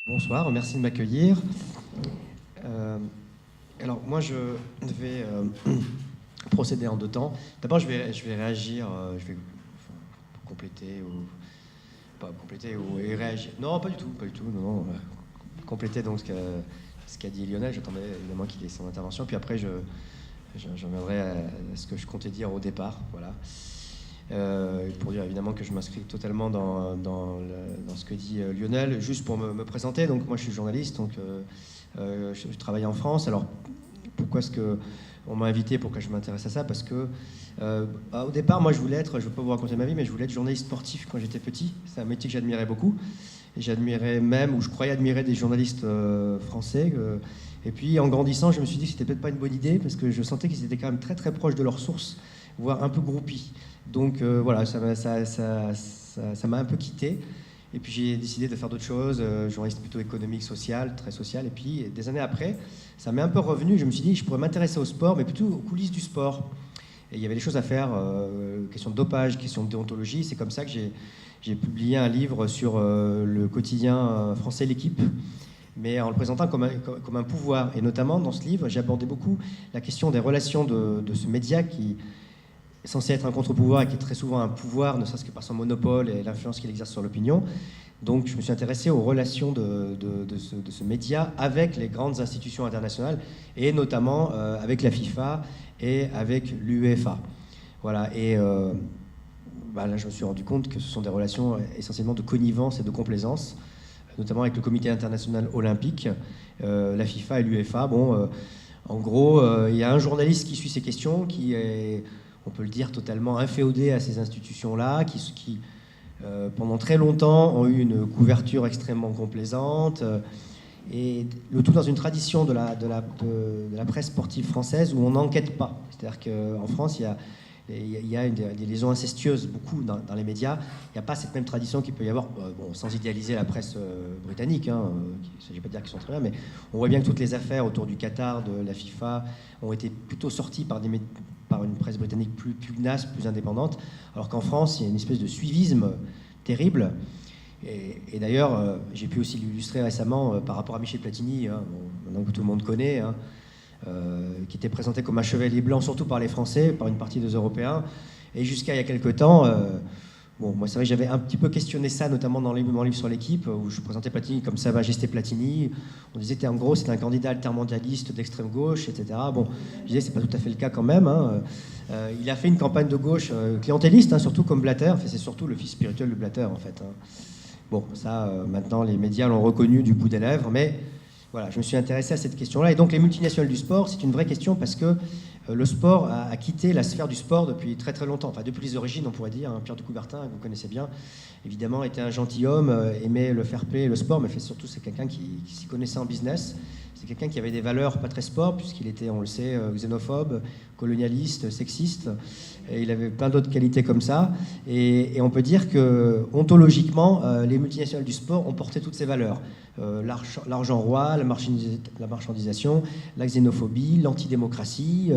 Bonsoir, merci de m'accueillir. Euh, alors moi je vais procéder en deux temps. D'abord je vais réagir, je vais compléter ou pas compléter ou et réagir. Non, pas du tout, non, non. Compléter donc ce qu'a dit Lionel. J'attendais évidemment qu'il ait son intervention. Puis après je reviendrai à ce que je comptais dire au départ. Voilà. Pour dire évidemment que je m'inscris totalement dans ce que dit Lionel. Juste pour me présenter, donc moi je suis journaliste, donc je travaille en France. Alors pourquoi est-ce que on m'a invité, pourquoi je m'intéresse à ça? Parce que au départ, moi je voulais être, je ne veux pas vous raconter ma vie, mais je voulais être journaliste sportif quand j'étais petit. C'est un métier que j'admirais beaucoup. Et j'admirais même, ou je croyais admirer des journalistes français. Et puis en grandissant, je me suis dit que c'était peut-être pas une bonne idée, parce que je sentais qu'ils étaient quand même très très proches de leurs sources, voire un peu groupies. Donc voilà, ça m'a un peu quitté. Et puis j'ai décidé de faire d'autres choses, journaliste plutôt économique, social, très social. Et puis des années après, ça m'est un peu revenu. Je me suis dit, je pourrais m'intéresser au sport, mais plutôt aux coulisses du sport. Et il y avait des choses à faire, question de dopage, question de déontologie. C'est comme ça que j'ai publié un livre sur le quotidien français L'Équipe, mais en le présentant comme un pouvoir. Et notamment, dans ce livre, j'ai abordé beaucoup la question des relations de ce média qui est censé être un contre-pouvoir et qui est très souvent un pouvoir, ne serait-ce que par son monopole et l'influence qu'il exerce sur l'opinion. Donc je me suis intéressé aux relations de ce média avec les grandes institutions internationales, et notamment avec la FIFA et avec l'UEFA. Voilà, et là je me suis rendu compte que ce sont des relations essentiellement de connivence et de complaisance, notamment avec le Comité international olympique, la FIFA et l'UEFA. Bon, en gros, il y a un journaliste qui suit ces questions, qui est, on peut le dire, totalement inféodé à ces institutions-là, qui pendant très longtemps ont eu une couverture extrêmement complaisante, et le tout dans une tradition de la presse sportive française où on n'enquête pas. C'est-à-dire qu'en France, il y a des liaisons incestueuses beaucoup dans les médias. Il n'y a pas cette même tradition qu'il peut y avoir, bon, sans idéaliser la presse britannique, hein, il ne s'agit pas de dire qu'ils sont très bien, mais on voit bien que toutes les affaires autour du Qatar, de la FIFA, ont été plutôt sorties par une presse britannique plus pugnace, plus indépendante, alors qu'en France, il y a une espèce de suivisme terrible. Et d'ailleurs, j'ai pu aussi l'illustrer récemment par rapport à Michel Platini, hein, bon, maintenant que tout le monde connaît, hein, qui était présenté comme un chevalier blanc, surtout par les Français, par une partie des Européens. Et jusqu'à il y a quelques temps, bon, moi c'est vrai que j'avais un petit peu questionné ça, notamment dans mon livre sur l'équipe, où je présentais Platini comme Sa Majesté Platini. On disait qu'en gros c'était un candidat altermondialiste d'extrême gauche, etc. Bon, je disais c'est pas tout à fait le cas quand même, hein. Il a fait une campagne de gauche clientéliste, hein, surtout comme Blatter. Enfin, c'est surtout le fils spirituel de Blatter en fait, hein. Bon, ça, maintenant, les médias l'ont reconnu du bout des lèvres, mais voilà, je me suis intéressé à cette question-là. Et donc, les multinationales du sport, c'est une vraie question parce que le sport a quitté la sphère du sport depuis très très longtemps. Enfin, depuis les origines, on pourrait dire, hein. Pierre de Coubertin, que vous connaissez bien, évidemment, était un gentilhomme, aimait le fair play, le sport, mais surtout, c'est quelqu'un qui s'y connaissait en business. C'est quelqu'un qui avait des valeurs pas très sport, puisqu'il était, on le sait, xénophobe, colonialiste, sexiste. Et il avait plein d'autres qualités comme ça. Et on peut dire que, ontologiquement, les multinationales du sport ont porté toutes ces valeurs. L'argent roi, la marchandisation, la xénophobie, l'antidémocratie.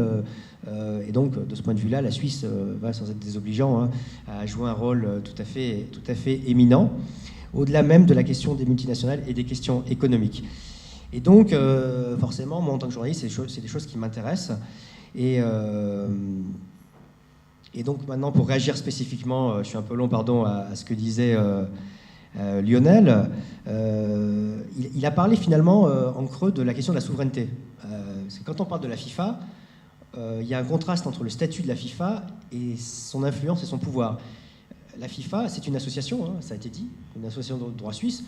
Et donc, de ce point de vue-là, la Suisse va, sans être désobligeant, hein, à jouer un rôle tout à fait éminent, au-delà même de la question des multinationales et des questions économiques. Et donc, forcément, moi, en tant que journaliste, c'est des choses qui m'intéressent. Et donc, maintenant, pour réagir spécifiquement, je suis un peu long, pardon, à ce que disait Lionel. Il a parlé finalement, en creux, de la question de la souveraineté. Parce que quand on parle de la FIFA, il y a un contraste entre le statut de la FIFA et son influence et son pouvoir. La FIFA, c'est une association, hein, ça a été dit, une association de droit suisse.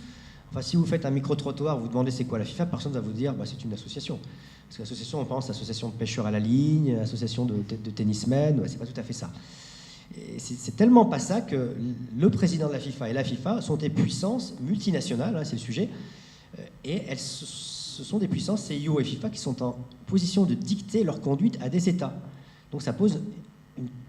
Enfin, si vous faites un micro-trottoir, vous demandez c'est quoi la FIFA, personne ne va vous dire c'est une association. Parce que l'association, on pense association de pêcheurs à la ligne, association de tennismen, c'est pas tout à fait ça. Et c'est tellement pas ça que le président de la FIFA et la FIFA sont des puissances multinationales, hein, c'est le sujet, et ce sont des puissances CIO et FIFA qui sont en position de dicter leur conduite à des États. Donc ça pose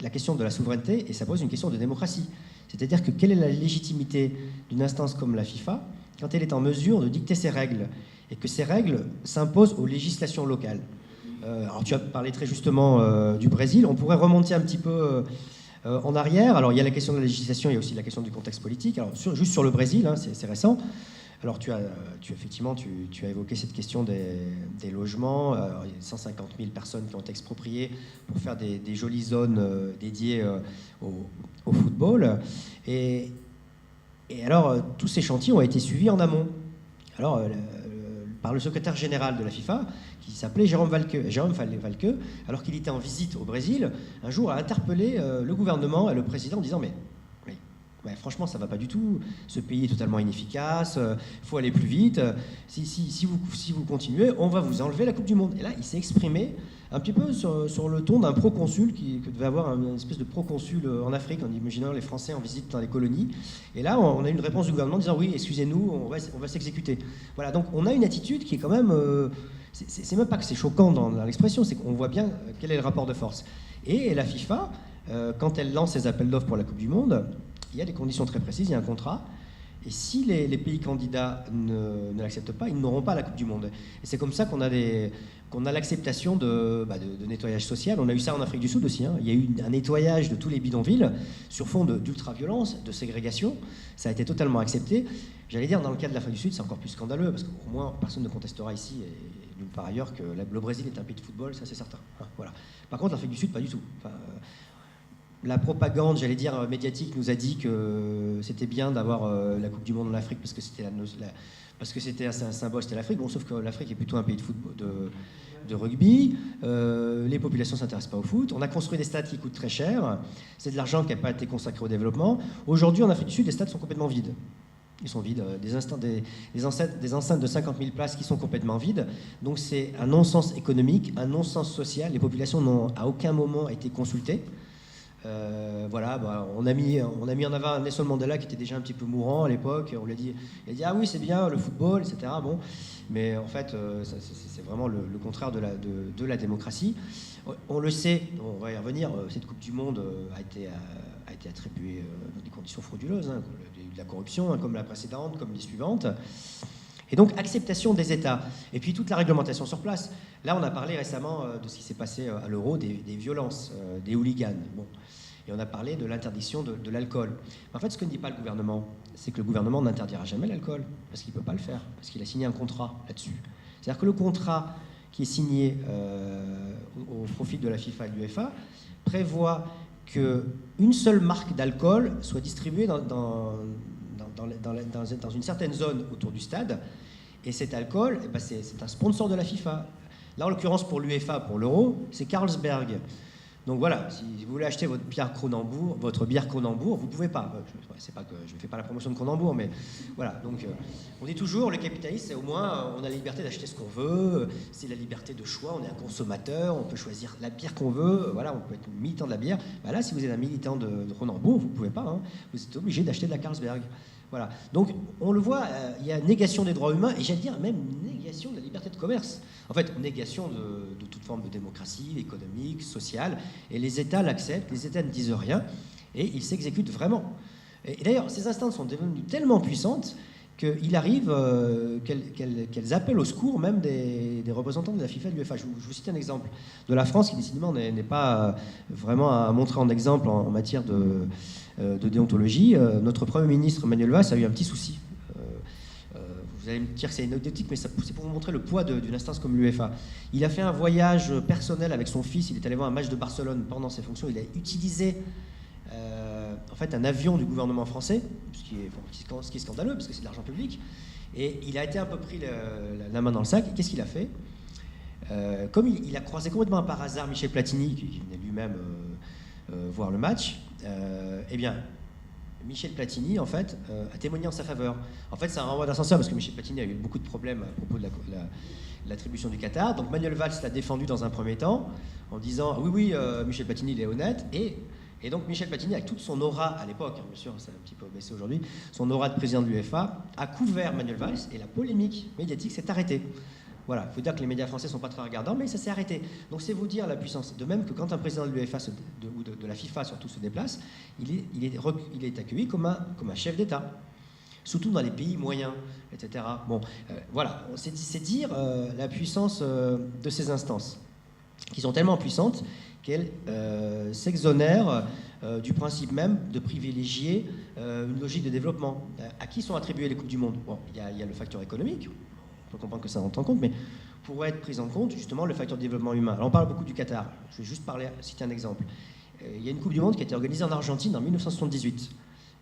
la question de la souveraineté et ça pose une question de démocratie. C'est-à-dire que quelle est la légitimité d'une instance comme la FIFA quand elle est en mesure de dicter ses règles et que ces règles s'imposent aux législations locales. Alors tu as parlé très justement du Brésil, on pourrait remonter un petit peu en arrière. Alors il y a la question de la législation, il y a aussi la question du contexte politique. Alors juste sur le Brésil, hein, c'est récent, Alors, effectivement, tu as évoqué cette question des logements. Il y a 150 000 personnes qui ont été expropriées pour faire des jolies zones dédiées au football. Et alors, tous ces chantiers ont été suivis en amont. Alors, par le secrétaire général de la FIFA, qui s'appelait Jérôme Valqueux, alors qu'il était en visite au Brésil, un jour a interpellé le gouvernement et le président en disant mais franchement, ça ne va pas du tout. Ce pays est totalement inefficace. Il faut aller plus vite. Si vous continuez, on va vous enlever la Coupe du Monde. Et là, il s'est exprimé un petit peu sur le ton d'un proconsul que devait avoir une espèce de proconsul en Afrique, en imaginant les Français en visite dans les colonies. Et là, on a une réponse du gouvernement disant oui, excusez-nous, on va s'exécuter. Voilà. Donc, on a une attitude qui est quand même. C'est même pas que c'est choquant dans l'expression, c'est qu'on voit bien quel est le rapport de force. Et la FIFA, quand elle lance ses appels d'offres pour la Coupe du Monde, il y a des conditions très précises, il y a un contrat. Et si les pays candidats ne l'acceptent pas, ils n'auront pas la Coupe du Monde. Et c'est comme ça qu'on a l'acceptation de nettoyage social. On a eu ça en Afrique du Sud aussi. Il y a eu un nettoyage de tous les bidonvilles sur fond d'ultra-violence, de ségrégation. Ça a été totalement accepté. J'allais dire, dans le cas de l'Afrique du Sud, c'est encore plus scandaleux, parce qu'au moins, personne ne contestera ici, et nulle part ailleurs, que le Brésil est un pays de football, ça c'est certain. Voilà. Par contre, l'Afrique du Sud, pas du tout. La propagande, j'allais dire, médiatique nous a dit que c'était bien d'avoir la Coupe du Monde en Afrique parce que c'était un symbole, c'était l'Afrique. Bon, sauf que l'Afrique est plutôt un pays de football, de rugby. Les populations ne s'intéressent pas au foot. On a construit des stades qui coûtent très cher. C'est de l'argent qui n'a pas été consacré au développement. Aujourd'hui, en Afrique du Sud, les stades sont complètement vides. Ils sont vides. Des enceintes de 50 000 places qui sont complètement vides. Donc c'est un non-sens économique, un non-sens social. Les populations n'ont à aucun moment été consultées. On a mis en avant un Nelson Mandela qui était déjà un petit peu mourant à l'époque. Il a dit ah oui, c'est bien le football, etc. Bon, mais en fait c'est vraiment le contraire de la démocratie. On le sait, on va y revenir, cette Coupe du Monde a été attribuée dans des conditions frauduleuses, de la corruption, comme la précédente, comme les suivantes. Et donc, acceptation des États. Et puis, toute la réglementation sur place. Là, on a parlé récemment de ce qui s'est passé à l'Euro, des violences, des hooligans. Bon. Et on a parlé de l'interdiction de l'alcool. En fait, ce que ne dit pas le gouvernement, c'est que le gouvernement n'interdira jamais l'alcool, parce qu'il ne peut pas le faire, parce qu'il a signé un contrat là-dessus. C'est-à-dire que le contrat qui est signé au profit de la FIFA et de l'UEFA prévoit qu'une seule marque d'alcool soit distribuée dans une certaine zone autour du stade, et cet alcool, c'est un sponsor de la FIFA. Là, en l'occurrence, pour l'UEFA, pour l'Euro, c'est Carlsberg. Donc voilà, si vous voulez acheter votre bière Kronenbourg, vous ne pouvez pas. C'est pas que je ne fais pas la promotion de Kronenbourg, mais voilà. Donc on dit toujours, le capitaliste, c'est au moins, on a la liberté d'acheter ce qu'on veut, c'est la liberté de choix, on est un consommateur, on peut choisir la bière qu'on veut, voilà, on peut être militant de la bière. Là, si vous êtes un militant de Kronenbourg, vous ne pouvez pas, vous êtes obligé d'acheter de la Carlsberg. Voilà. Donc, on le voit, il y a négation des droits humains, et j'allais dire même négation de la liberté de commerce. En fait, négation de toute forme de démocratie, économique, sociale, et les États l'acceptent, les États ne disent rien, et ils s'exécutent vraiment. Et d'ailleurs, ces instances sont devenues tellement puissantes qu'il arrive qu'elles appellent au secours même des représentants de la FIFA et de l'UEFA. Je vous cite un exemple de la France, qui décidément n'est pas vraiment à montrer en exemple en matière de déontologie. Notre Premier ministre Manuel Valls a eu un petit souci. Vous allez me dire que c'est anecdotique, mais c'est pour vous montrer le poids d'une instance comme l'UEFA. Il a fait un voyage personnel avec son fils, il est allé voir un match de Barcelone pendant ses fonctions, il a utilisé en fait un avion du gouvernement français, ce qui est scandaleux parce que c'est de l'argent public, et il a été un peu pris la main dans le sac. Et qu'est-ce qu'il a fait? Comme il a croisé complètement par hasard Michel Platini, qui venait lui-même voir le match, eh bien, Michel Platini, en fait, a témoigné en sa faveur. En fait, c'est un renvoi d'ascenseur parce que Michel Platini a eu beaucoup de problèmes à propos de l'attribution du Qatar. Donc Manuel Valls l'a défendu dans un premier temps en disant oui, Michel Platini, il est honnête. Et donc Michel Platini, avec toute son aura à l'époque, bien sûr, ça a un petit peu baissé aujourd'hui, son aura de président de l'UEFA, a couvert Manuel Valls et la polémique médiatique s'est arrêtée. Voilà, il faut dire que les médias français ne sont pas très regardants, mais ça s'est arrêté. Donc c'est vous dire la puissance. De même que quand un président de l'UEFA ou de la FIFA surtout se déplace, il est accueilli comme un chef d'État, surtout dans les pays moyens, etc. Bon, voilà, c'est dire la puissance de ces instances, qui sont tellement puissantes qu'elles s'exonèrent du principe même de privilégier une logique de développement. À qui sont attribuées les Coupes du Monde? Bon, il y a le facteur économique, on peut comprendre que ça rentre en compte, mais pourrait être pris en compte justement le facteur de développement humain. Alors on parle beaucoup du Qatar, je vais juste citer un exemple. Il y a une Coupe du Monde qui a été organisée en Argentine en 1978.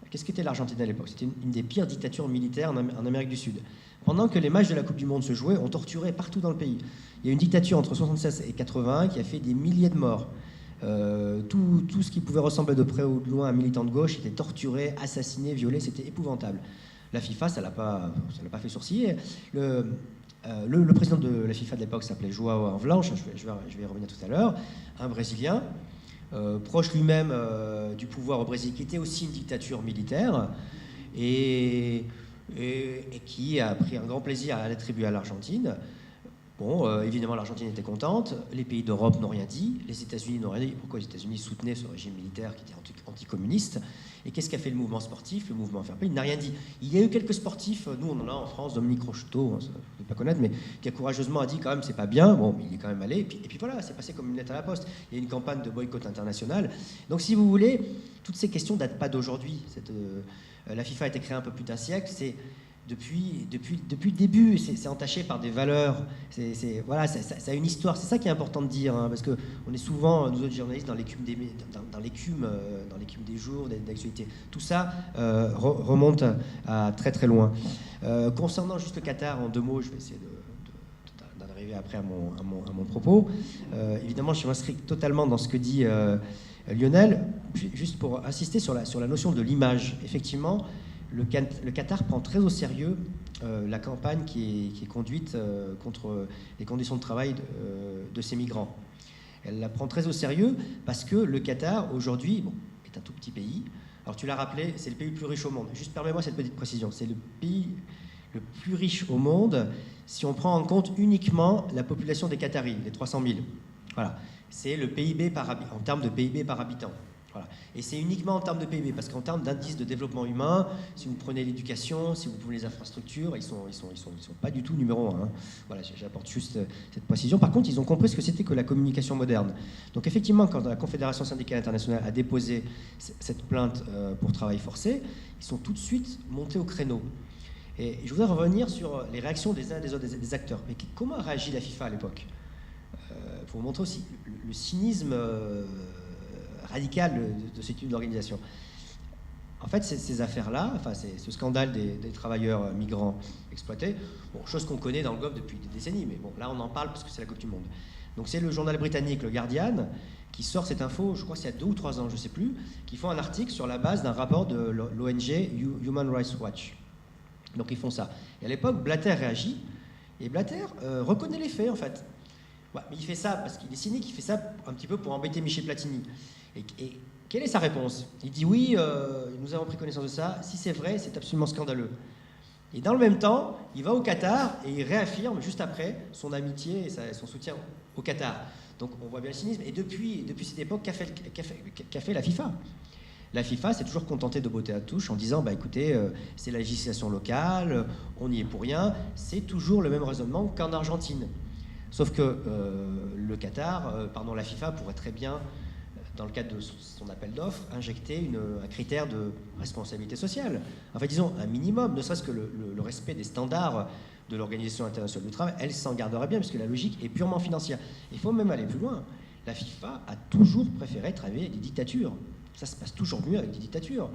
Qu'est-ce qu'était l'Argentine à l'époque? C'était une des pires dictatures militaires en Amérique du Sud. Pendant que les matchs de la Coupe du Monde se jouaient, on torturait partout dans le pays. Il y a une dictature entre 1976 et 1981 qui a fait des milliers de morts. Tout ce qui pouvait ressembler de près ou de loin à un militant de gauche était torturé, assassiné, violé, c'était épouvantable. La FIFA, ça l'a pas fait sourciller. Le président de la FIFA de l'époque s'appelait João Havelange, je vais y revenir tout à l'heure, un Brésilien, proche lui-même du pouvoir au Brésil, qui était aussi une dictature militaire, et qui a pris un grand plaisir à l'attribuer à l'Argentine. Bon, évidemment, l'Argentine était contente, les pays d'Europe n'ont rien dit, les États-Unis n'ont rien dit. Pourquoi les États-Unis soutenaient ce régime militaire qui était anticommuniste? Et qu'est-ce qu'a fait le mouvement sportif, le mouvement fair play? Il n'a rien dit. Il y a eu quelques sportifs, nous on en a en France, Dominique Rocheteau, hein, ça, je ne pas connaître, mais qui a courageusement dit quand même c'est pas bien. Bon, il est quand même allé, et puis voilà, c'est passé comme une lettre à la poste. Il y a une campagne de boycott international. Donc si vous voulez, toutes ces questions ne datent pas d'aujourd'hui. La FIFA a été créée un peu plus d'un siècle, c'est depuis le début, c'est entaché par des valeurs. Voilà, ça a une histoire. C'est ça qui est important de dire, hein, parce que on est souvent, nous autres journalistes, dans l'écume des jours, des actualités. Tout ça remonte à très très loin. Concernant juste le Qatar, en deux mots, je vais essayer d'en arriver après à mon propos. Évidemment, je m'inscris totalement dans ce que dit Lionel, juste pour insister sur la notion de l'image. Effectivement, le Qatar prend très au sérieux la campagne qui est conduite contre les conditions de travail de ces migrants. Elle la prend très au sérieux parce que le Qatar, aujourd'hui, est un tout petit pays. Alors tu l'as rappelé, c'est le pays le plus riche au monde. Juste permets-moi cette petite précision. C'est le pays le plus riche au monde si on prend en compte uniquement la population des Qataris, les 300 000. Voilà. C'est le PIB en termes de PIB par habitant. Voilà. Et c'est uniquement en termes de PIB, parce qu'en termes d'indice de développement humain, si vous prenez l'éducation, si vous prenez les infrastructures, ils sont pas du tout numéro 1. Hein. Voilà, j'apporte juste cette précision. Par contre, ils ont compris ce que c'était que la communication moderne. Donc effectivement, quand la Confédération syndicale internationale a déposé cette plainte pour travail forcé, ils sont tout de suite montés au créneau. Et je voudrais revenir sur les réactions des uns et des autres, des acteurs. Mais comment a réagi la FIFA à l'époque? Pour vous montrer aussi le cynisme radical de ce type d'organisation. En fait, ces affaires-là, enfin, ce scandale des travailleurs migrants exploités, chose qu'on connaît dans le Golfe depuis des décennies, mais bon, là on en parle parce que c'est la Coupe du Monde. Donc c'est le journal britannique, le Guardian, qui sort cette info, je crois que c'est il y a 2 ou 3 ans, je ne sais plus, qui font un article sur la base d'un rapport de l'ONG Human Rights Watch. Donc ils font ça. Et à l'époque, Blatter réagit, et Blatter reconnaît les faits, en fait. Ouais, mais il fait ça parce qu'il est cynique, il fait ça un petit peu pour embêter Michel Platini. Et quelle est sa réponse? Il dit oui, nous avons pris connaissance de ça, si c'est vrai, c'est absolument scandaleux. Et dans le même temps, il va au Qatar et il réaffirme juste après son amitié et son soutien au Qatar. Donc on voit bien le cynisme. Et depuis cette époque, qu'a fait la FIFA? La FIFA s'est toujours contentée de botter à touche en disant bah écoutez, c'est la législation locale, on n'y est pour rien. C'est toujours le même raisonnement qu'en Argentine. Sauf que le Qatar, la FIFA pourrait très bien, dans le cadre de son appel d'offres, injecter un critère de responsabilité sociale. En fait, disons, un minimum, ne serait-ce que le respect des standards de l'Organisation internationale du travail, elle s'en garderait bien, puisque la logique est purement financière. Il faut même aller plus loin. La FIFA a toujours préféré travailler avec des dictatures. Ça se passe toujours mieux avec des dictatures.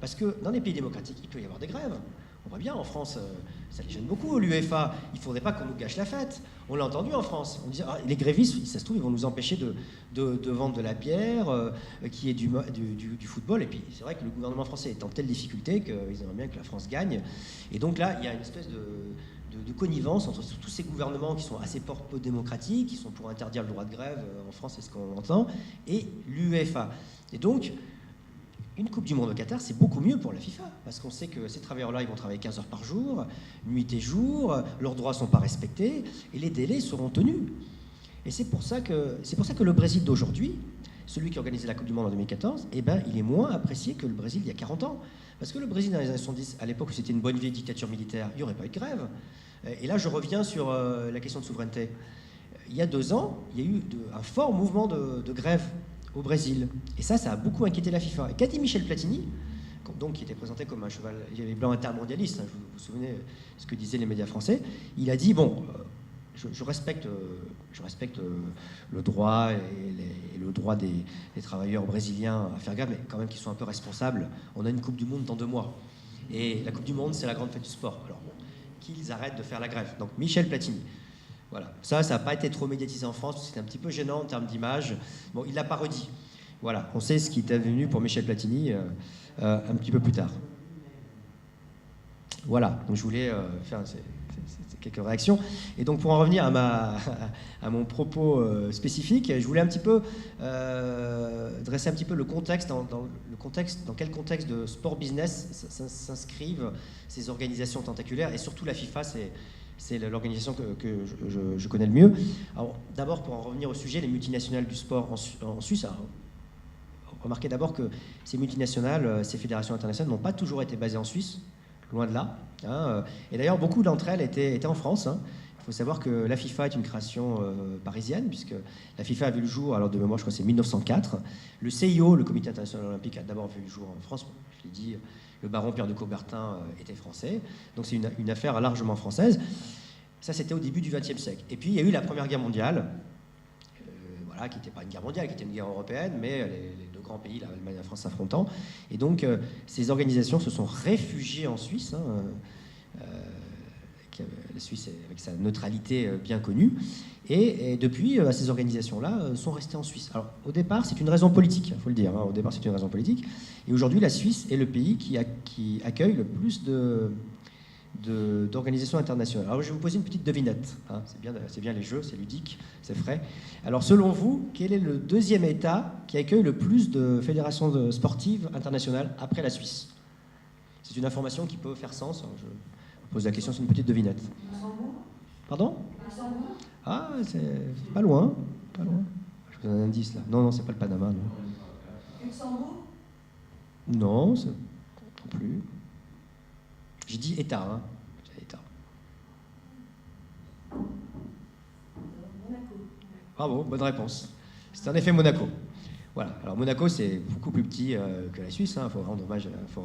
Parce que dans les pays démocratiques, il peut y avoir des grèves. On voit bien, en France, ça les gêne beaucoup, l'UEFA. Il ne faudrait pas qu'on nous gâche la fête. On l'a entendu en France. On disait, les grévistes, ça se trouve, ils vont nous empêcher de vendre de la bière, qui est du football. Et puis, c'est vrai que le gouvernement français est en telle difficulté qu'ils aimeraient bien que la France gagne. Et donc là, il y a une espèce de connivence entre tous ces gouvernements qui sont assez peu démocratiques, qui sont pour interdire le droit de grève, en France, c'est ce qu'on entend, et l'UEFA. Et donc, une Coupe du Monde au Qatar, c'est beaucoup mieux pour la FIFA, parce qu'on sait que ces travailleurs-là, ils vont travailler 15 heures par jour, nuit et jour, leurs droits ne sont pas respectés, et les délais seront tenus. Et c'est pour ça que le Brésil d'aujourd'hui, celui qui organisait la Coupe du Monde en 2014, il est moins apprécié que le Brésil il y a 40 ans. Parce que le Brésil, dans les années 70, à l'époque où c'était une bonne vieille dictature militaire, il n'y aurait pas eu de grève. Et là, je reviens sur la question de souveraineté. Il y a 2 ans, il y a eu un fort mouvement de grève au Brésil. Et ça a beaucoup inquiété la FIFA. Et qu'a dit Michel Platini, donc, qui était présenté comme un chevalier blanc intermondialiste, hein, vous vous souvenez ce que disaient les médias français, il a dit, bon, je respecte le droit et le droit des travailleurs brésiliens à faire grève, mais quand même qu'ils soient un peu responsables. On a une Coupe du Monde dans 2 mois. Et la Coupe du Monde, c'est la grande fête du sport. Alors, bon, qu'ils arrêtent de faire la grève. Donc, Michel Platini. Voilà. Ça n'a pas été trop médiatisé en France, c'était un petit peu gênant en termes d'image. Bon, il l'a pas redit. Voilà, on sait ce qui est advenu pour Michel Platini un petit peu plus tard. Voilà, donc je voulais faire quelques réactions. Et donc pour en revenir à mon propos spécifique, je voulais un petit peu dresser un petit peu le contexte, dans quel contexte de sport business s'inscrivent ces organisations tentaculaires, et surtout la FIFA, c'est l'organisation que je connais le mieux. Alors d'abord, pour en revenir au sujet, les multinationales du sport en Suisse, alors, remarquez d'abord que ces multinationales, ces fédérations internationales n'ont pas toujours été basées en Suisse, loin de là. Hein. Et d'ailleurs, beaucoup d'entre elles étaient en France. Hein. Il faut savoir que la FIFA est une création parisienne, puisque la FIFA a vu le jour, alors de mémoire, je crois que c'est 1904. Le CIO, le Comité international olympique, a d'abord vu le jour en France. Je l'ai dit, le baron Pierre de Coubertin était français. Donc c'est une affaire largement française. Ça, c'était au début du XXe siècle. Et puis, il y a eu la Première Guerre mondiale, voilà, qui n'était pas une guerre mondiale, qui était une guerre européenne, mais les 2 grands pays, l'Allemagne et la France, s'affrontant. Et donc, ces organisations se sont réfugiées en Suisse, hein, la Suisse avec sa neutralité bien connue. Et depuis, ces organisations-là sont restées en Suisse. Alors, au départ, c'est une raison politique, il faut le dire. Hein, au départ, c'est une raison politique. Et aujourd'hui, la Suisse est le pays qui accueille le plus d'organisations internationales. Alors je vais vous poser une petite devinette. Hein. C'est bien les jeux, c'est ludique, c'est frais. Alors selon vous, quel est le 2e État qui accueille le plus de fédérations sportives internationales après la Suisse? C'est une information qui peut faire sens. Alors, je vous pose la question, c'est une petite devinette. Pardon? Ah, c'est pas loin. Pas loin. Je vous donne un indice là. Non, c'est pas le Panama. Non. Luxembourg? Non, non plus. J'ai dit État, hein. État. Monaco. Bravo, bonne réponse. C'est en effet Monaco. Voilà. Alors Monaco, c'est beaucoup plus petit que la Suisse. Il faut rendre hommage, faut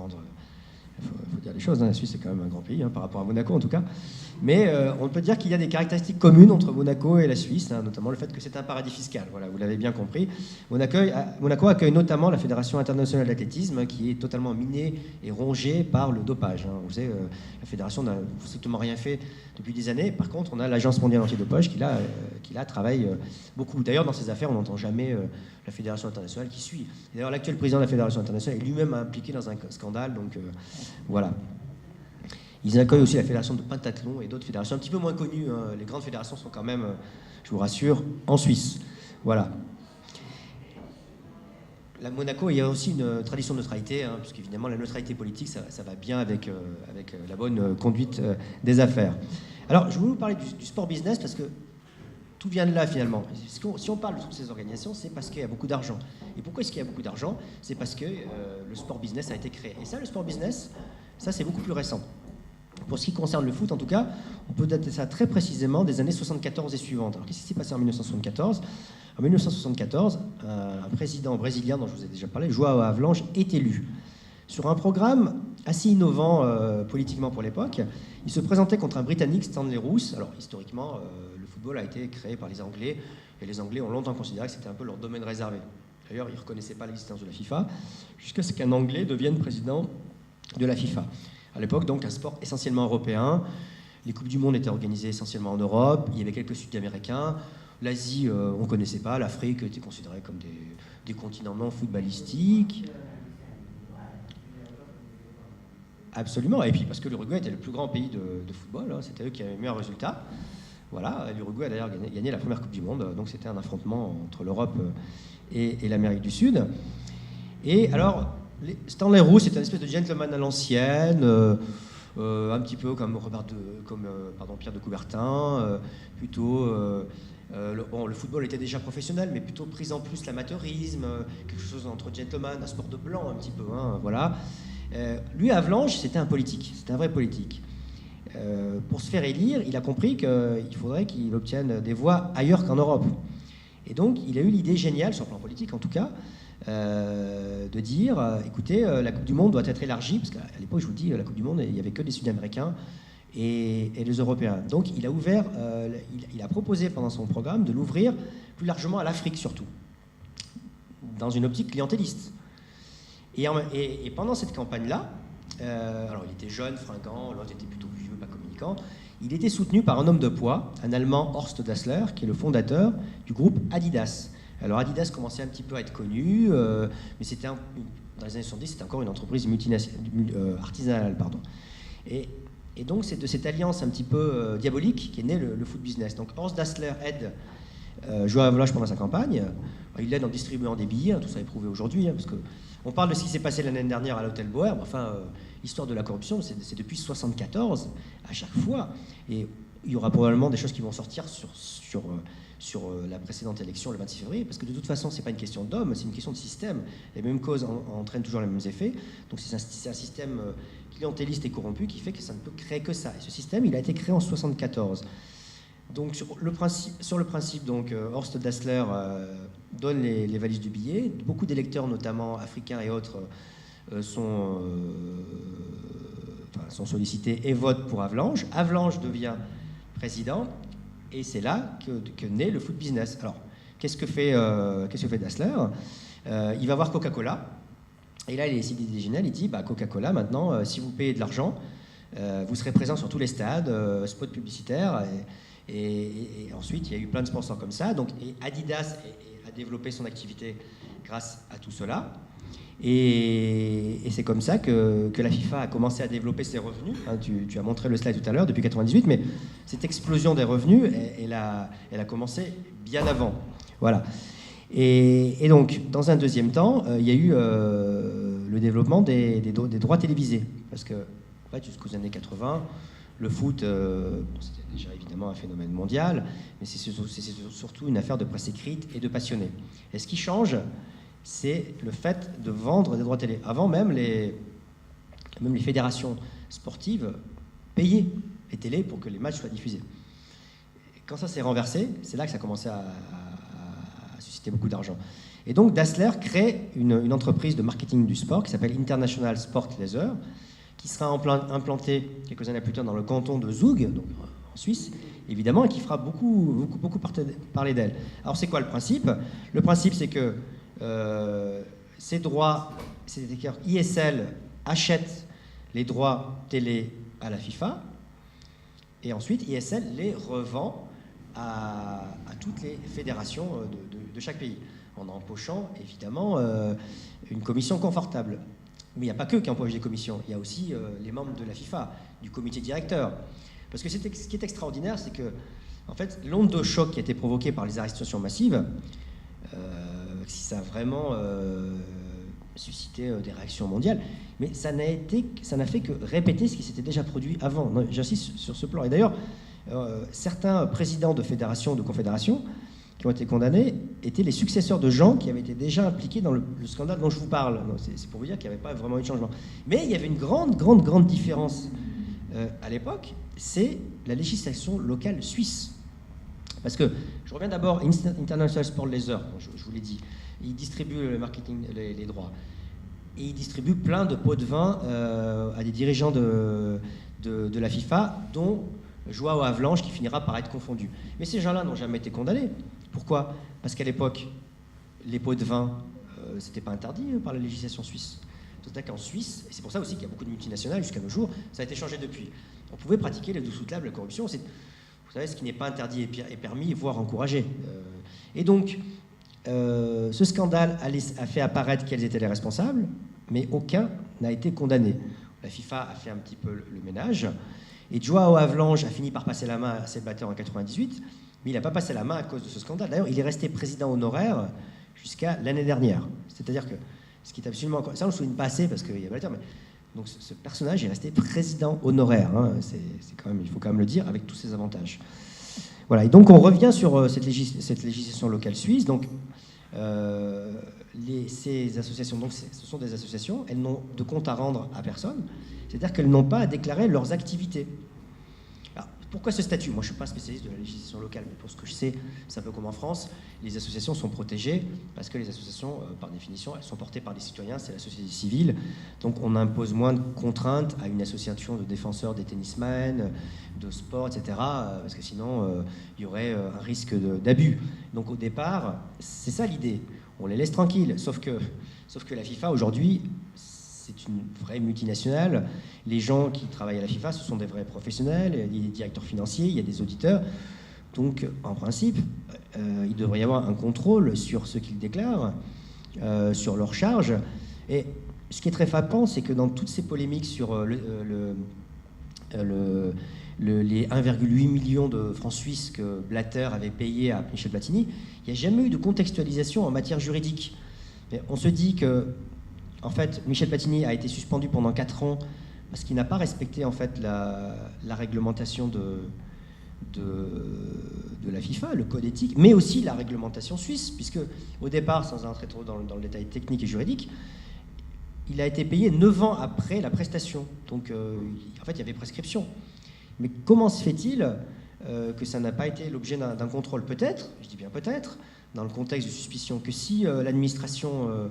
dire les choses. Hein. La Suisse, c'est quand même un grand pays, hein, par rapport à Monaco en tout cas. Mais on peut dire qu'il y a des caractéristiques communes entre Monaco et la Suisse, hein, notamment le fait que c'est un paradis fiscal. Voilà, vous l'avez bien compris. Monaco accueille notamment la Fédération internationale d'athlétisme, qui est totalement minée et rongée par le dopage. Hein. Vous savez, la fédération n'a strictement rien fait depuis des années. Par contre, on a l'Agence mondiale antidopage qui là travaille beaucoup. D'ailleurs, dans ces affaires, on n'entend jamais la Fédération internationale qui suit. D'ailleurs, l'actuel président de la Fédération internationale est lui-même impliqué dans un scandale. Donc voilà. Ils accueillent aussi la fédération de pentathlon et d'autres fédérations un petit peu moins connues. Hein. Les grandes fédérations sont quand même, je vous rassure, en Suisse. Voilà. À Monaco, il y a aussi une tradition de neutralité, hein, parce qu'évidemment, la neutralité politique, ça va bien avec la bonne conduite des affaires. Alors, je voulais vous parler du sport business, parce que tout vient de là, finalement. Si on parle de toutes ces organisations, c'est parce qu'il y a beaucoup d'argent. Et pourquoi est-ce qu'il y a beaucoup d'argent? C'est parce que le sport business a été créé. Et ça, le sport business, ça, c'est beaucoup plus récent. Pour ce qui concerne le foot, en tout cas, on peut dater ça très précisément des années 74 et suivantes. Alors, qu'est-ce qui s'est passé en 1974 ? En 1974, un président brésilien dont je vous ai déjà parlé, João Havelange, est élu. Sur un programme assez innovant politiquement pour l'époque, il se présentait contre un Britannique, Stanley Roos. Alors, historiquement, le football a été créé par les Anglais, et les Anglais ont longtemps considéré que c'était un peu leur domaine réservé. D'ailleurs, ils ne reconnaissaient pas l'existence de la FIFA, jusqu'à ce qu'un Anglais devienne président de la FIFA. À l'époque, donc, un sport essentiellement européen. Les Coupes du Monde étaient organisées essentiellement en Europe. Il y avait quelques Sud-Américains. L'Asie, on ne connaissait pas. L'Afrique était considérée comme des continents non footballistiques. Absolument. Et puis, parce que l'Uruguay était le plus grand pays de football. Hein. C'était eux qui avaient le meilleur résultat. Voilà. L'Uruguay a d'ailleurs gagné la première Coupe du Monde. Donc, c'était un affrontement entre l'Europe et l'Amérique du Sud. Et alors... Stanley Roos est un espèce de gentleman à l'ancienne, un petit peu comme Pierre de Coubertin, plutôt. Le football était déjà professionnel, mais plutôt pris en plus l'amateurisme, quelque chose entre gentleman, un sport de blanc un petit peu, hein, voilà. Lui, Havelange, c'était un politique, c'était un vrai politique. Pour se faire élire, il a compris qu'il faudrait qu'il obtienne des voix ailleurs qu'en Europe. Et donc, il a eu l'idée géniale, sur le plan politique en tout cas, de dire, écoutez, la Coupe du Monde doit être élargie, parce qu'à l'époque, je vous dis, la Coupe du Monde, il n'y avait que des Sud-Américains et les Européens. Donc, il a proposé pendant son programme de l'ouvrir plus largement à l'Afrique surtout, dans une optique clientéliste. Et pendant cette campagne-là, alors il était jeune, fringant, l'autre était plutôt vieux, pas communicant, il était soutenu par un homme de poids, un Allemand, Horst Dassler, qui est le fondateur du groupe Adidas. Alors Adidas commençait un petit peu à être connu, mais c'était dans les années 70, c'était encore une entreprise artisanale. Pardon. Et donc c'est de cette alliance un petit peu diabolique qu'est né le foot business. Donc Horst Dassler aide Joao Havelange pendant sa campagne. Il l'aide en distribuant des billets, tout ça est prouvé aujourd'hui, parce qu'on parle de ce qui s'est passé l'année dernière à l'Hôtel Bohème. Enfin, l'histoire de la corruption, c'est depuis 1974 à chaque fois. Et il y aura probablement des choses qui vont sortir sur la précédente élection, le 26 février, parce que de toute façon, ce n'est pas une question d'homme, c'est une question de système. Les mêmes causes entraînent toujours les mêmes effets. Donc c'est un système clientéliste et corrompu qui fait que ça ne peut créer que ça. Et ce système, il a été créé en 1974. Donc sur le principe, donc, Horst Dassler donne les valises du billet. Beaucoup d'électeurs, notamment africains et autres, sont sollicités et votent pour Havelange. Havelange devient président et c'est là que naît le foot business. Alors, qu'est-ce que fait Dassler ? Il va voir Coca-Cola et là, il a décidé des géniales. Il dit Coca-Cola, maintenant, si vous payez de l'argent, vous serez présent sur tous les stades, spots publicitaires. Et ensuite, il y a eu plein de sponsors comme ça. Donc, et Adidas a développé son activité grâce à tout cela. Et c'est comme ça que la FIFA a commencé à développer ses revenus. Tu as montré le slide tout à l'heure, depuis 1998, mais cette explosion des revenus, elle a commencé bien avant. Voilà. Et donc, dans un deuxième temps, il y a eu le développement des droits télévisés. Parce que, en fait, jusqu'aux années 80, le foot, c'était déjà évidemment un phénomène mondial, mais c'est surtout une affaire de presse écrite et de passionnés. Et ce qui change, c'est le fait de vendre des droits télé. Avant, même les fédérations sportives payaient les télés pour que les matchs soient diffusés. Et quand ça s'est renversé, c'est là que ça a commencé à susciter beaucoup d'argent. Et donc Dassler crée une entreprise de marketing du sport qui s'appelle International Sport Laser, qui sera implantée quelques années plus tard dans le canton de Zug, donc en Suisse, évidemment, et qui fera beaucoup parler d'elle. Alors c'est quoi le principe ? Le principe, c'est que ces droits, c'est-à-dire ISL achète les droits télé à la FIFA, et ensuite ISL les revend à toutes les fédérations de chaque pays, en empochant évidemment une commission confortable. Mais il n'y a pas que qui empoche des commissions, il y a aussi les membres de la FIFA, du comité directeur. Parce que ce qui est extraordinaire, c'est que en fait, l'onde de choc qui a été provoquée par les arrestations massives, ça a vraiment suscité des réactions mondiales, mais ça n'a fait que répéter ce qui s'était déjà produit avant. J'insiste sur ce plan. Et d'ailleurs, certains présidents de fédérations, de confédérations, qui ont été condamnés, étaient les successeurs de gens qui avaient été déjà impliqués dans le scandale dont je vous parle. C'est pour vous dire qu'il n'y avait pas vraiment eu de changement. Mais il y avait une grande différence à l'époque, c'est la législation locale suisse. Parce que, je reviens d'abord, International Sport Laser, je vous l'ai dit, il distribue le marketing, les droits. Et il distribue plein de pots de vin à des dirigeants de la FIFA, dont Joao Havelange, qui finira par être confondu. Mais ces gens-là n'ont jamais été condamnés. Pourquoi ? Parce qu'à l'époque, les pots de vin, c'était pas interdit par la législation suisse. C'est-à-dire qu'en Suisse, et c'est pour ça aussi qu'il y a beaucoup de multinationales jusqu'à nos jours, ça a été changé depuis. On pouvait pratiquer les dessous de table, la corruption. Vous savez, ce qui n'est pas interdit est permis, voire encouragé. Et donc, ce scandale a fait apparaître quels étaient les responsables, mais aucun n'a été condamné. La FIFA a fait un petit peu le ménage, et Joao Havelange a fini par passer la main à Sebater en 1998, mais il n'a pas passé la main à cause de ce scandale. D'ailleurs, il est resté président honoraire jusqu'à l'année dernière. C'est-à-dire que ce qui est absolument... Ça, on ne le souligne pas assez parce qu'il y a Blatter, mais... Donc ce personnage est resté président honoraire. Hein. Il faut quand même le dire, avec tous ses avantages. Voilà. Et donc on revient sur cette législation locale suisse. Donc ces associations, donc ce sont des associations, elles n'ont de compte à rendre à personne. C'est-à-dire qu'elles n'ont pas à déclarer leurs activités. Alors, Pourquoi ce statut? Moi, je ne suis pas spécialiste de la législation locale, mais pour ce que je sais, c'est un peu comme en France, les associations sont protégées parce que les associations, par définition, elles sont portées par les citoyens, c'est la société civile. Donc, on impose moins de contraintes à une association de défenseurs des tennismen, de sport, etc., parce que sinon, il y aurait un risque d'abus. Donc, au départ, c'est ça l'idée. On les laisse tranquilles, sauf que la FIFA, aujourd'hui, c'est une vraie multinationale. Les gens qui travaillent à la FIFA, ce sont des vrais professionnels. Il y a des directeurs financiers, il y a des auditeurs. Donc, en principe, il devrait y avoir un contrôle sur ce qu'ils déclarent, sur leurs charges. Et ce qui est très frappant, c'est que dans toutes ces polémiques sur les 1,8 million de francs suisses que Blatter avait payé à Michel Platini, il n'y a jamais eu de contextualisation en matière juridique. Mais on se dit que en fait, Michel Platini a été suspendu pendant 4 ans parce qu'il n'a pas respecté en fait la réglementation de la FIFA, le code éthique, mais aussi la réglementation suisse, puisque au départ, sans entrer trop dans le détail technique et juridique, il a été payé 9 ans après la prestation. Donc, en fait, il y avait prescription. Mais comment se fait-il que ça n'a pas été l'objet d'un contrôle? Peut-être, je dis bien peut-être, dans le contexte de suspicion, que si l'administration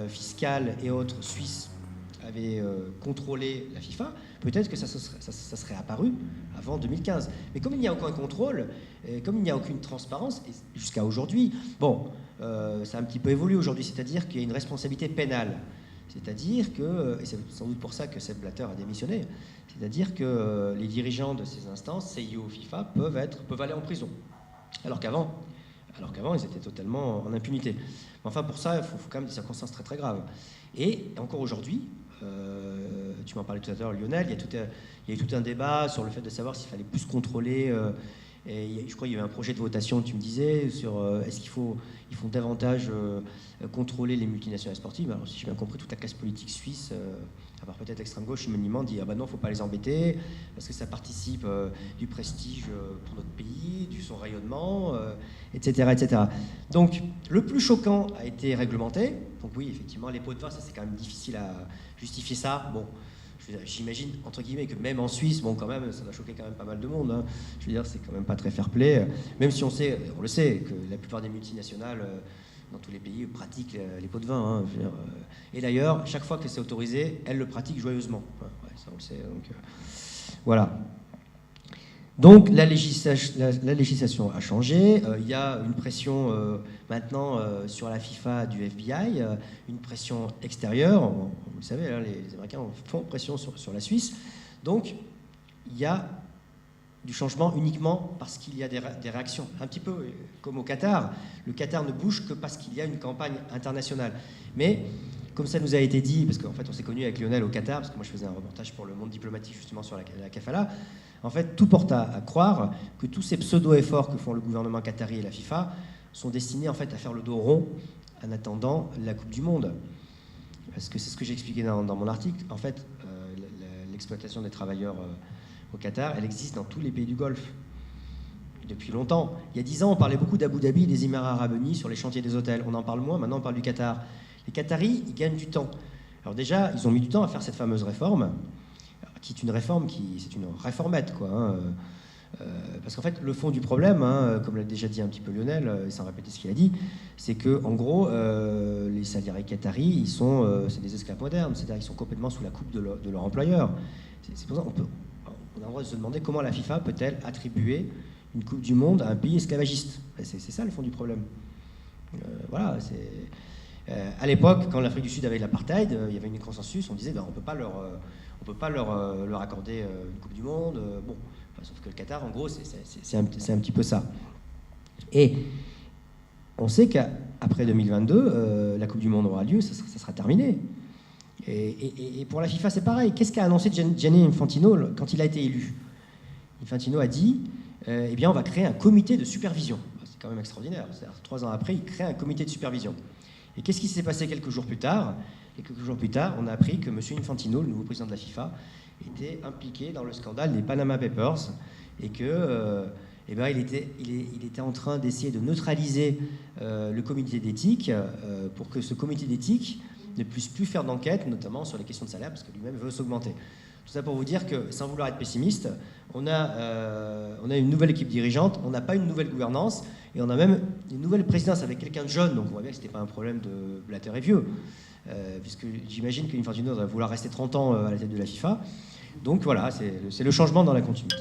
fiscale et autres suisses avaient contrôlé la FIFA, peut-être que ça serait apparu avant 2015. Mais comme il n'y a aucun contrôle, comme il n'y a aucune transparence, et jusqu'à aujourd'hui, bon, ça a un petit peu évolué aujourd'hui, c'est-à-dire qu'il y a une responsabilité pénale. C'est-à-dire que, et c'est sans doute pour ça que Sepp Blatter a démissionné, c'est-à-dire que les dirigeants de ces instances, CIO, FIFA, peuvent aller en prison. Alors qu'avant, ils étaient totalement en impunité. Enfin, pour ça, il faut quand même des circonstances très très graves. Et encore aujourd'hui, tu m'en parlais tout à l'heure, Lionel, il y a eu tout un débat sur le fait de savoir s'il fallait plus contrôler. Et je crois qu'il y avait un projet de votation, tu me disais, sur est-ce qu'il faut davantage contrôler les multinationales sportives. Alors, si j'ai bien compris, toute la classe politique suisse, à part peut-être extrême gauche, humainement, dit ah ben non, il ne faut pas les embêter, parce que ça participe du prestige pour notre pays, du son rayonnement, etc., etc. Donc, le plus choquant a été réglementé. Donc oui, effectivement, les pots de vin, ça c'est quand même difficile à justifier ça. Bon, j'imagine, entre guillemets, que même en Suisse, bon, quand même, ça va choquer quand même pas mal de monde. Hein. Je veux dire, c'est quand même pas très fair-play. Même si on le sait, que la plupart des multinationales, dans tous les pays, pratiquent les pots de vin. Hein, je veux dire, et d'ailleurs, chaque fois que c'est autorisé, elles le pratiquent joyeusement. Ouais, ça, on le sait. Donc, voilà. Donc, la législation a changé. Il y a une pression maintenant sur la FIFA du FBI, une pression extérieure. Vous le savez, hein, les Américains font pression sur la Suisse. Donc, il y a du changement uniquement parce qu'il y a des réactions. Un petit peu comme au Qatar. Le Qatar ne bouge que parce qu'il y a une campagne internationale. Mais, comme ça nous a été dit, parce qu'en fait, on s'est connus avec Lionel au Qatar, parce que moi, je faisais un reportage pour le Monde diplomatique, justement, sur la Kafala. En fait, tout porte à croire que tous ces pseudo-efforts que font le gouvernement qatari et la FIFA sont destinés en fait à faire le dos rond en attendant la Coupe du Monde. Parce que c'est ce que j'ai expliqué dans mon article. En fait, l'exploitation des travailleurs au Qatar, elle existe dans tous les pays du Golfe depuis longtemps. Il y a 10 ans, on parlait beaucoup d'Abu Dhabi et des Émirats Arabes Unis sur les chantiers des hôtels. On en parle moins, maintenant on parle du Qatar. Les Qataris, ils gagnent du temps. Alors déjà, ils ont mis du temps à faire cette fameuse réforme, qui est une réforme, c'est une réformette, quoi. Hein. Parce qu'en fait, le fond du problème, hein, comme l'a déjà dit un petit peu Lionel, sans répéter ce qu'il a dit, c'est que en gros, les salariés qataris, c'est des esclaves modernes, c'est-à-dire qu'ils sont complètement sous la coupe de leur employeur. C'est pour ça qu'on a le droit de se demander comment la FIFA peut-elle attribuer une Coupe du Monde à un pays esclavagiste. C'est ça le fond du problème. Voilà, à l'époque, quand l'Afrique du Sud avait l'apartheid, il y avait un consensus, on disait on ne peut pas leur accorder une Coupe du Monde. Bon, sauf que le Qatar, en gros, c'est un petit peu ça. Et on sait qu'après 2022, la Coupe du Monde aura lieu, ça sera terminé. Et pour la FIFA, c'est pareil. Qu'est-ce qu'a annoncé Gianni Infantino quand il a été élu? Infantino a dit eh bien, on va créer un comité de supervision. C'est quand même extraordinaire. 3 ans après, il crée un comité de supervision. Et qu'est-ce qui s'est passé quelques jours plus tard? Et quelques jours plus tard, on a appris que M. Infantino, le nouveau président de la FIFA, était impliqué dans le scandale des Panama Papers et que eh ben, il était en train d'essayer de neutraliser le comité d'éthique pour que ce comité d'éthique ne puisse plus faire d'enquête, notamment sur les questions de salaire, parce que lui-même veut s'augmenter. Tout ça pour vous dire que, sans vouloir être pessimiste, on a une nouvelle équipe dirigeante, on n'a pas une nouvelle gouvernance, et on a même une nouvelle présidence avec quelqu'un de jeune, donc on voit bien que ce n'était pas un problème de Blatter est vieux, puisque j'imagine qu'Infantino va vouloir rester 30 ans à la tête de la FIFA. Donc voilà, c'est le changement dans la continuité.